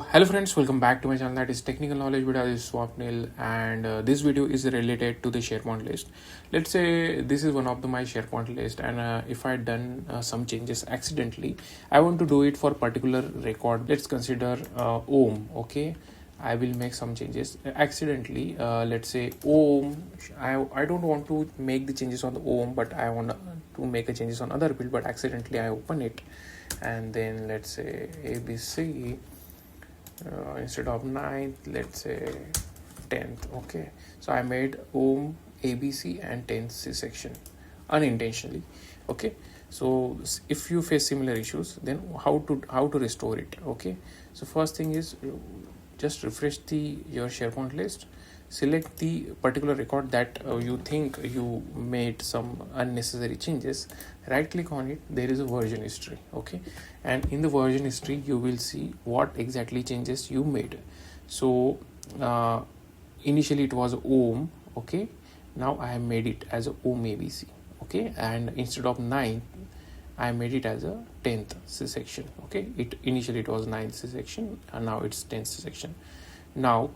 Hello friends, welcome back to my channel, that is Technical Knowledge Video. This is Swapnil, and this video is related to the SharePoint list. Let's say this is one of my SharePoint list, and if I done some changes accidentally, I want to do it for particular record. Let's consider OM. Okay, I will make some changes accidentally. Let's say OM. I don't want to make the changes on the OM, but I want to make a changes on other field, but accidentally I open it, and then let's say ABC. Instead of 9th, let's say 10th. Okay, so I made OM ABC and 10th C section unintentionally. Okay, so if you face similar issues, then how to restore it? Okay, so first thing is just refresh your SharePoint list, select the particular record that you think you made some unnecessary changes, right click on it. There is a version history. Okay, and in the version history you will see what exactly changes you made. So initially it was OM. Okay, now I have made it as a OM ABC. Okay, and instead of 9th I made it as a 10th C section. Okay, initially it was 9th C section and now it's 10th C section. Now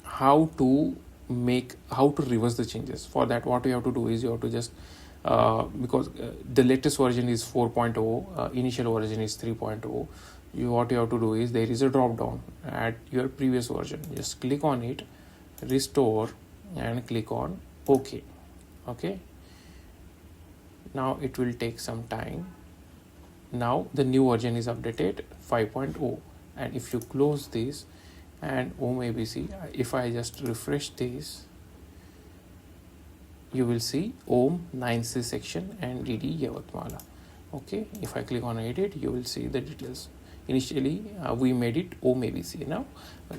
how to reverse the changes? For that, what you have to do is you have to just because the latest version is 4.0, initial version is 3.0. What you have to do is there is a drop down at your previous version. Just click on it, restore, and click on OK. Okay, now it will take some time. Now the new version is updated 5.0, and if you close this and OM ABC, if I just refresh this, you will see OM 9C section and DD Yavatmala. Okay, if I click on edit, you will see the details. Initially we made it OM ABC, now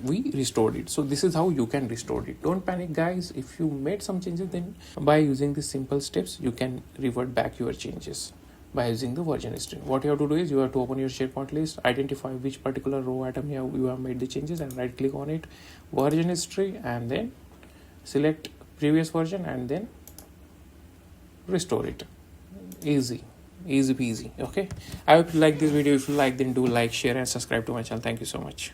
we restored it. So this is how you can restore it. Don't panic guys, if you made some changes, then by using these simple steps you can revert back your changes by using the version history. What you have to do is you have to open your SharePoint list, identify which particular row item you have made the changes, and right click on it, version history, and then select previous version and then restore it. Easy peasy. Okay, I hope you like this video. If you like, then do like, share, and subscribe to my channel. Thank you so much.